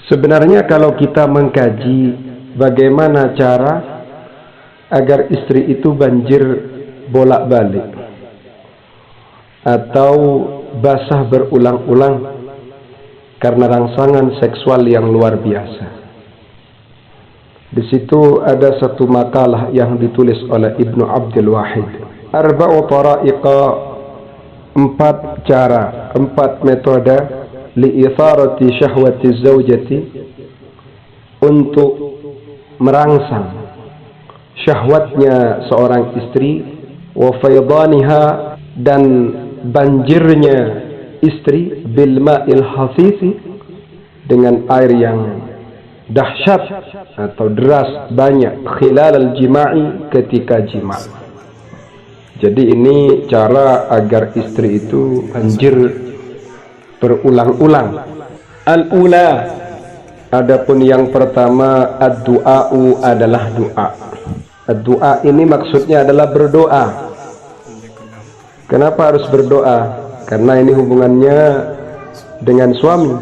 Sebenarnya kalau kita mengkaji bagaimana cara agar istri itu banjir bolak-balik atau basah berulang-ulang karena rangsangan seksual yang luar biasa. Di situ ada satu makalah yang ditulis oleh Ibnu Abdul Wahid. Arba'u tara'iqa, 4 cara, 4 metode li'itharati syahwati zawjati, untuk merangsang syahwatnya seorang istri, wa faydaniha, dan banjirnya istri, bil ma'il hafifi, dengan air yang dahsyat atau deras banyak, khilal al-jima'i, ketika jima'. Jadi ini cara agar istri itu banjir berulang-ulang. Al-ula, adapun yang pertama, ad-du'a'u, adalah doa. Ad-du'a ini maksudnya adalah berdoa. Kenapa harus berdoa? Karena ini hubungannya dengan suami.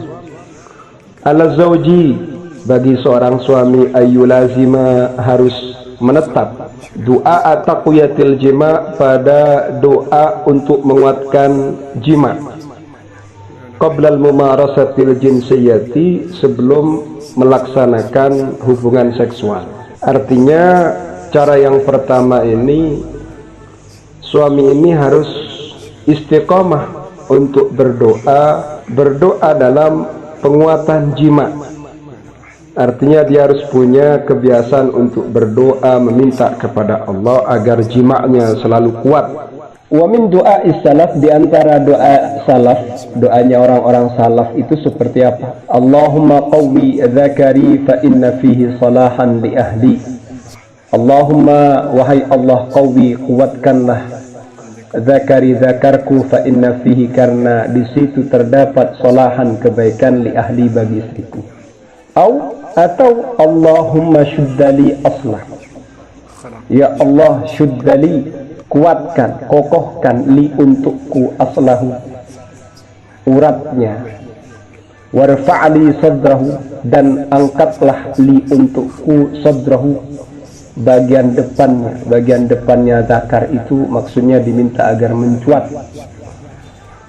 Ala zawji, bagi seorang suami, ayyulazima, harus menetap doa taqwiyatil jima', pada doa untuk menguatkan jima', qabla al-mumarasatil jinsiyati, sebelum melaksanakan hubungan seksual. Artinya cara yang pertama ini, suami ini harus istiqomah untuk berdoa dalam penguatan jima'. Artinya dia harus punya kebiasaan untuk berdoa, meminta kepada Allah agar jima'nya selalu kuat. Wa min doa salaf, di antara doa salaf, doanya orang-orang salaf itu seperti apa? Allahumma qawwi dzakari fa inna fihi salahan li ahli. Allahumma, wahai Allah, qawwi, kuatkanlah, dzakari, zakarku, fa inna fihi, karena di situ terdapat salahan, kebaikan, li ahli, bagi istriku. Atau Allahumma syuddali aslah, ya Allah, syuddali, kuatkan, kokohkan, li, untukku, aslahu, uratnya, warfa'li sadrahu, dan angkatlah, li, untukku, sadrahu, bagian depannya zakar itu maksudnya diminta agar mencuat.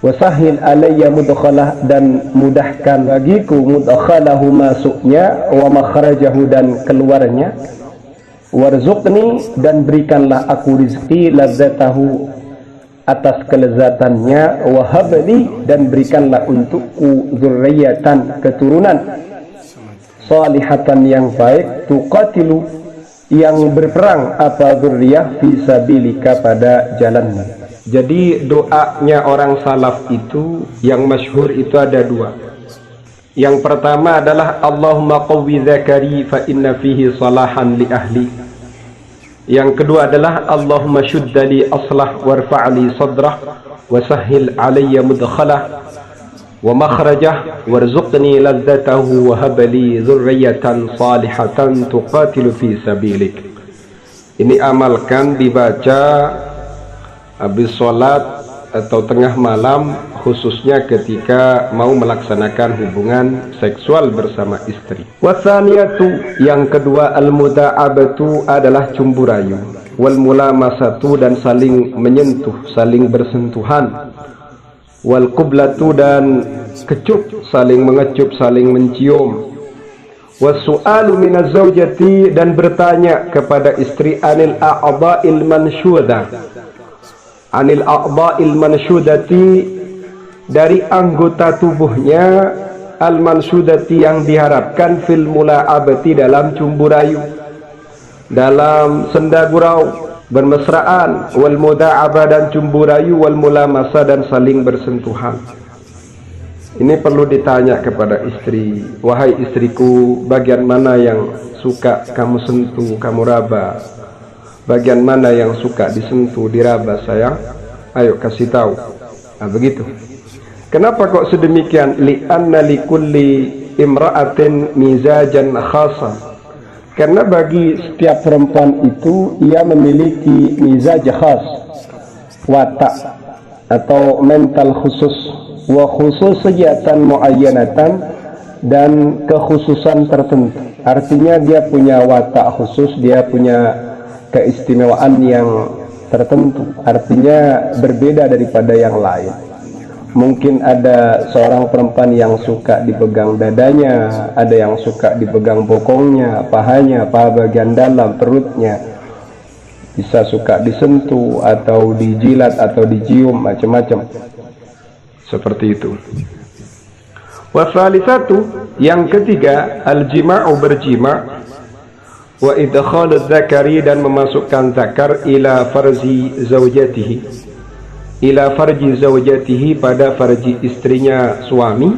Wasahil alayya mudkhalah, dan mudahkan bagiku mudkhalahu, masuknya, wa makhrajahu, dan keluarnya, warzuqni, dan berikanlah aku rizki, ladzatahu, atas kelezatannya, wa habli, dan berikanlah untukku dzurriyyatan, keturunan, salihatan, yang baik, tuqatilu, yang berperang, apa, dzurriyyah, fi sabilika, pada jalanmu. Jadi doanya orang salaf itu yang masyhur itu ada 2. Yang pertama adalah Allahumma qawwi dzakari fa inna fihi salahan li ahli. Yang kedua adalah Allahumma syuddali aslah warfa'li sadrah wa sahhil alayya mudkhalah wa makhrajah warzuqni ladzatahu wa habli dzurriyyatan salihatan tuqatilu fi sabilik. Ini amalkan, dibaca habis sholat atau tengah malam, khususnya ketika mau melaksanakan hubungan seksual bersama istri. Wasaniyatu, yang kedua, al-muda'abatu, adalah cumbu rayu, wal mulamasatu, dan saling menyentuh, saling bersentuhan, wal qublatu, dan kecup, saling mengecup, saling mencium, wasu'alu minaz zawjati, dan bertanya kepada istri, anil a'dha'il mansyudah, anil a'dha'il mansyudati, dari anggota tubuhnya, al mansyudati, yang diharapkan, fil mula'abati, dalam cumbu rayu, dalam senda gurau, bermesraan, wal muda'aba, dan cumbu rayu, wal mulamasa, dan saling bersentuhan. Ini perlu ditanya kepada istri, wahai istriku, bagian mana yang suka kamu sentuh, kamu raba? Bagian mana yang suka disentuh, diraba, sayang? Ayo kasih tahu. Nah, begitu. Kenapa kok sedemikian? Li'anna likulli imra'atin mizajan khasa. Karena bagi setiap perempuan itu, ia memiliki mizaj khas, watak atau mental khusus, wa khususiyatan muayyanatan, dan kekhususan tertentu. Artinya dia punya watak khusus, dia punya keistimewaan yang tertentu. Artinya berbeda daripada yang lain. Mungkin ada seorang perempuan yang suka dipegang dadanya, ada yang suka dipegang bokongnya, pahanya, paha bagian dalam, perutnya. Bisa suka disentuh atau dijilat atau dicium, macam-macam. Seperti itu. Wasalisatu, yang ketiga, al-jima'u berjima' wa idkhalu dzakari, dan memasukkan zakar ila farji zaujatihi, ila farji zaujatihi, pada farji istrinya suami,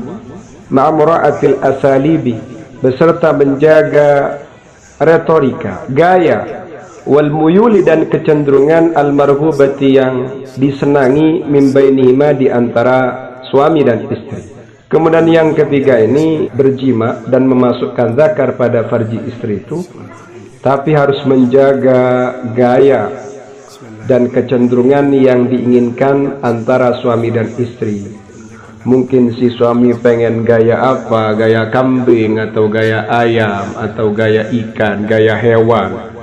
ma'mura'atil asalibi, beserta menjaga retorika, gaya, wal muyuli, dan kecenderungan al marhubati, yang disenangi, min bainihima, di antara suami dan istri. Kemudian yang ketiga ini berjima dan memasukkan zakar pada farji istri itu, tapi harus menjaga gaya dan kecenderungan yang diinginkan antara suami dan istri. Mungkin si suami pengen gaya apa, gaya kambing atau gaya ayam atau gaya ikan, gaya hewan.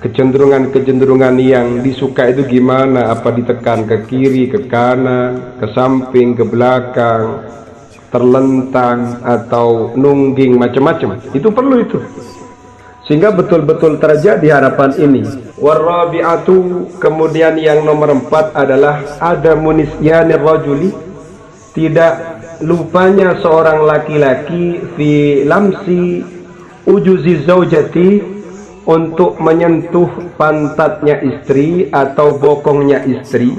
Kecenderungan-kecenderungan yang disuka itu gimana? Apa ditekan ke kiri, ke kanan, ke samping, ke belakang, terlentang atau nungging, macam-macam. Itu perlu itu, sehingga betul-betul terjadi harapan ini. Warabi'atu, kemudian yang nomor 4 adalah ada munisyanir rajuli, tidak lupanya seorang laki-laki fi lamsi ujuzi zaujati, untuk menyentuh pantatnya istri atau bokongnya istri,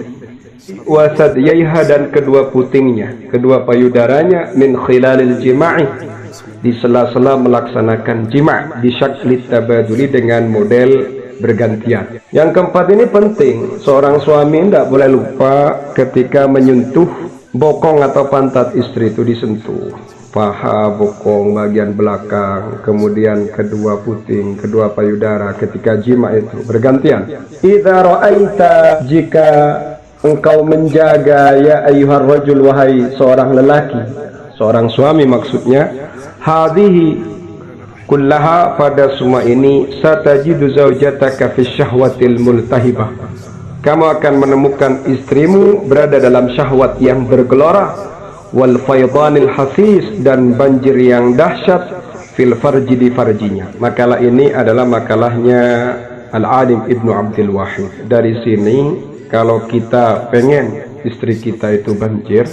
wasadyaiha, dan kedua putingnya, kedua payudaranya, min khilalil jima'i, di sela-sela melaksanakan jima', di syaklit tabaduli, dengan model bergantian. Yang keempat ini penting, seorang suami tidak boleh lupa ketika menyentuh bokong atau pantat istri itu disentuh. Paha, bokong, bagian belakang, kemudian kedua puting, kedua payudara ketika jima itu bergantian. Idza ra'aita, jika engkau menjaga, ya ayyuhar rajul, wahai seorang lelaki, seorang suami maksudnya, hadhihi kullaha, pada semua ini, satajidu zaujataka fi syahwatil multahibah, kamu akan menemukan istrimu berada dalam syahwat yang bergelora, wal faydanil hasis, dan banjir yang dahsyat, fil farji, di farjinya. Makalah ini adalah makalahnya Al-Alim Ibnu Abdul Wahid. Dari sini, kalau kita pengen istri kita itu banjir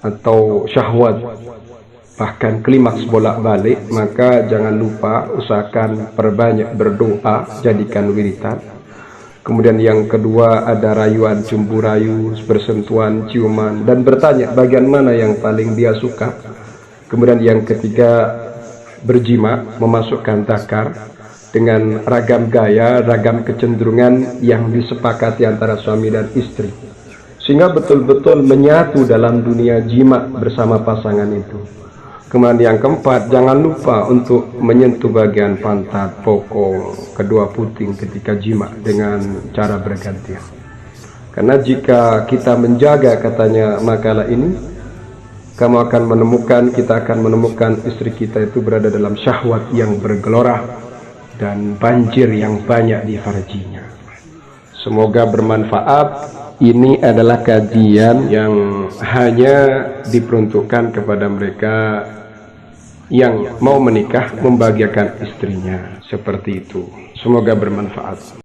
atau syahwat, bahkan klimaks bolak-balik, maka jangan lupa usahakan perbanyak berdoa, jadikan wiridan. Kemudian yang kedua ada rayuan, cumbu rayu, bersentuhan, ciuman, dan bertanya bagian mana yang paling dia suka. Kemudian yang ketiga berjima, memasukkan zakar dengan ragam gaya, ragam kecenderungan yang disepakati antara suami dan istri, sehingga betul-betul menyatu dalam dunia jima bersama pasangan itu. Kemudian yang keempat, jangan lupa untuk menyentuh bagian pantat, bokong, kedua puting ketika jima dengan cara bergantian. Karena jika kita menjaga, katanya makalah ini, kamu akan menemukan, kita akan menemukan istri kita itu berada dalam syahwat yang bergelora dan banjir yang banyak di farjinya. Semoga bermanfaat. Ini adalah kajian yang hanya diperuntukkan kepada mereka yang mau menikah, membahagiakan istrinya, seperti itu. Semoga bermanfaat.